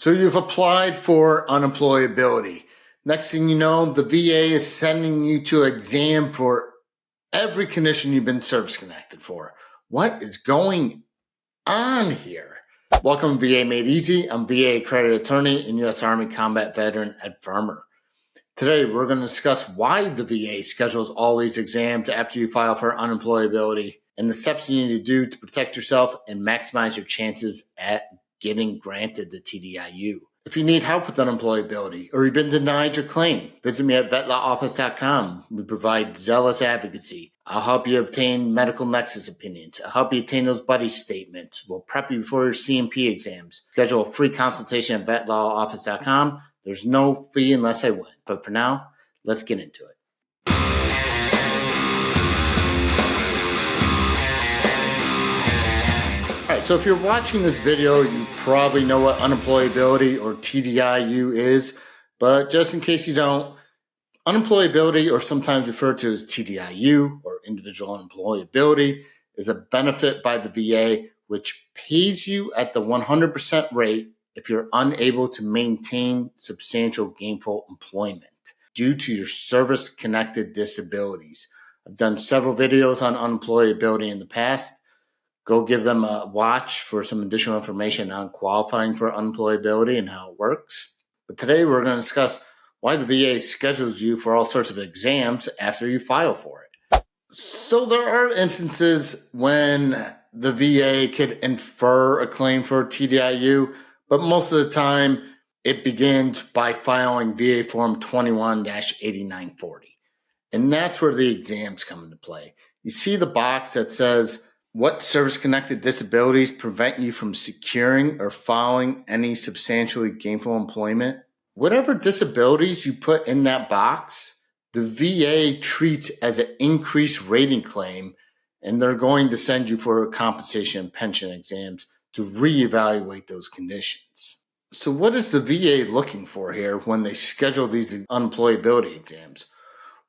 So you've applied for unemployability. Next thing you know, the VA is sending you to an exam for every condition you've been service connected for. What is going on here? Welcome to VA Made Easy. I'm VA-accredited attorney and U.S. Army combat veteran Ed Farmer. Today, we're going to discuss why the VA schedules all these exams after you file for unemployability and the steps you need to do to protect yourself and maximize your chances at getting granted the TDIU. If you need help with unemployability or you've been denied your claim, visit me at vetlawoffice.com. We provide zealous advocacy. I'll help you obtain medical nexus opinions. I'll help you obtain those buddy statements. We'll prep you before your CMP exams. Schedule a free consultation at vetlawoffice.com. There's no fee unless I win. But for now, let's get into it. All right, so if you're watching this video, you probably know what unemployability or TDIU is, but just in case you don't, unemployability, or sometimes referred to as TDIU or individual unemployability, is a benefit by the VA which pays you at the 100% rate if you're unable to maintain substantial gainful employment due to your service-connected disabilities. I've done several videos on unemployability in the past. Go give them a watch for some additional information on qualifying for unemployability and how it works. But today we're going to discuss why the VA schedules you for all sorts of exams after you file for it. So there are instances when the VA could infer a claim for TDIU, but most of the time it begins by filing VA Form 21-8940. And that's where the exams come into play. You see the box that says, what service-connected disabilities prevent you from securing or following any substantially gainful employment? Whatever disabilities you put in that box, the VA treats as an increased rating claim, and they're going to send you for compensation and pension exams to reevaluate those conditions. So what is the VA looking for here when they schedule these unemployability exams?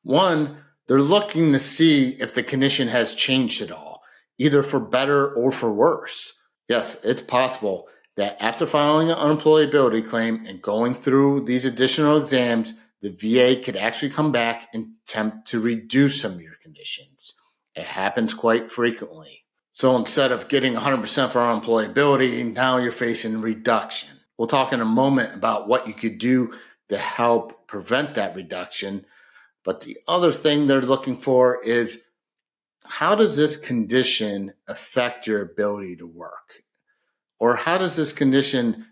One, they're looking to see if the condition has changed at all, either for better or for worse. Yes, it's possible that after filing an unemployability claim and going through these additional exams, the VA could actually come back and attempt to reduce some of your conditions. It happens quite frequently. So instead of getting 100% for unemployability, now you're facing reduction. We'll talk in a moment about what you could do to help prevent that reduction. But the other thing they're looking for is, how does this condition affect your ability to work? Or how does this condition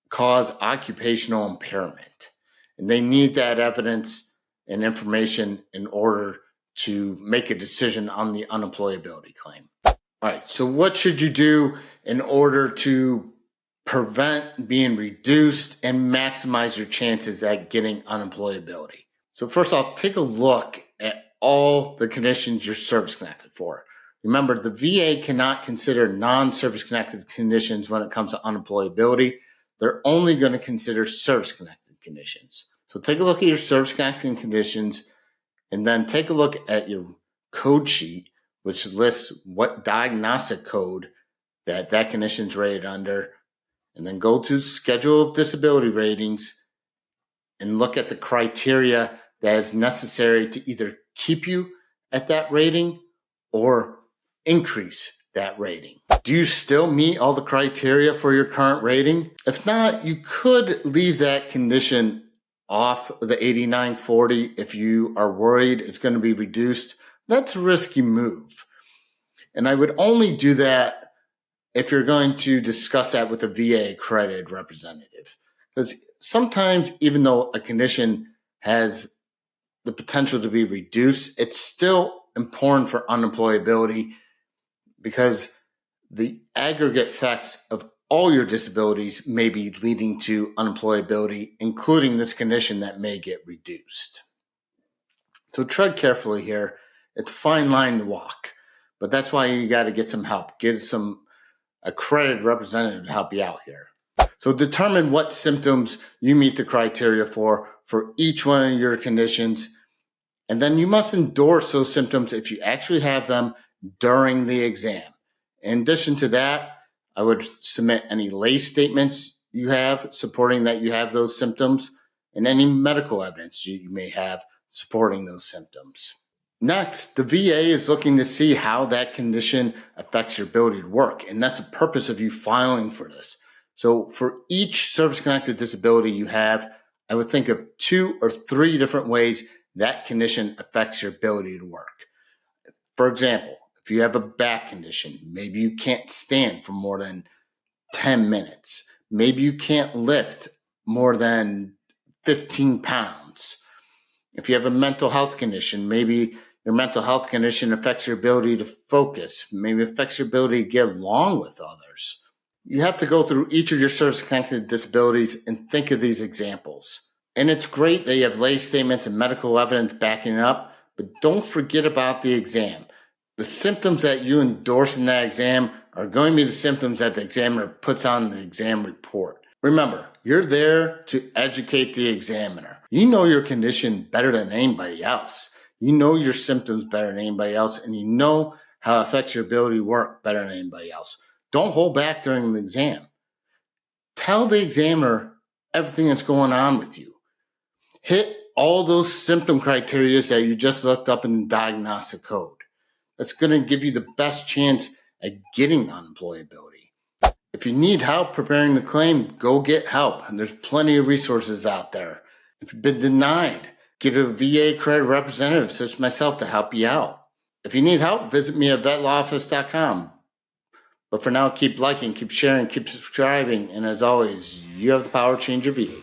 cause occupational impairment? And they need that evidence and information in order to make a decision on the unemployability claim. All right, so what should you do in order to prevent being reduced and maximize your chances at getting unemployability? So first off, take a look at all the conditions you're service connected for. Remember, the VA cannot consider non-service connected conditions when it comes to unemployability. They're only going to consider service connected conditions. So take a look at your service connected conditions and then take a look at your code sheet, which lists what diagnostic code that condition is rated under, and then go to Schedule of Disability Ratings and look at the criteria that is necessary to either keep you at that rating or increase that rating. Do you still meet all the criteria for your current rating? If not, you could leave that condition off the 8940 if you are worried it's going to be reduced. That's a risky move. And I would only do that if you're going to discuss that with a VA-accredited representative. Because sometimes, even though a condition has the potential to be reduced, it's still important for unemployability because the aggregate effects of all your disabilities may be leading to unemployability, including this condition that may get reduced. So tread carefully here. It's a fine line to walk, but that's why you got to get some help. Get some accredited representative to help you out here. So determine what symptoms you meet the criteria for each one of your conditions. And then you must endorse those symptoms if you actually have them during the exam. In addition to that, I would submit any lay statements you have supporting that you have those symptoms, and any medical evidence you may have supporting those symptoms. Next, the VA is looking to see how that condition affects your ability to work, and that's the purpose of you filing for this. So for each service-connected disability you have, I would think of 2 or 3 different ways that condition affects your ability to work. For example, if you have a back condition, maybe you can't stand for more than 10 minutes. Maybe you can't lift more than 15 pounds. If you have a mental health condition, maybe your mental health condition affects your ability to focus, maybe affects your ability to get along with others. You have to go through each of your service-connected disabilities and think of these examples. And it's great that you have lay statements and medical evidence backing it up, but don't forget about the exam. The symptoms that you endorse in that exam are going to be the symptoms that the examiner puts on the exam report. Remember, you're there to educate the examiner. You know your condition better than anybody else. You know your symptoms better than anybody else, and you know how it affects your ability to work better than anybody else. Don't hold back during the exam. Tell the examiner everything that's going on with you. Hit all those symptom criteria that you just looked up in the diagnostic code. That's going to give you the best chance at getting unemployability. If you need help preparing the claim, go get help. And there's plenty of resources out there. If you've been denied, get a VA-accredited representative such as myself to help you out. If you need help, visit me at vetlawoffice.com. But for now, keep liking, keep sharing, keep subscribing. And as always, you have the power to change your VA.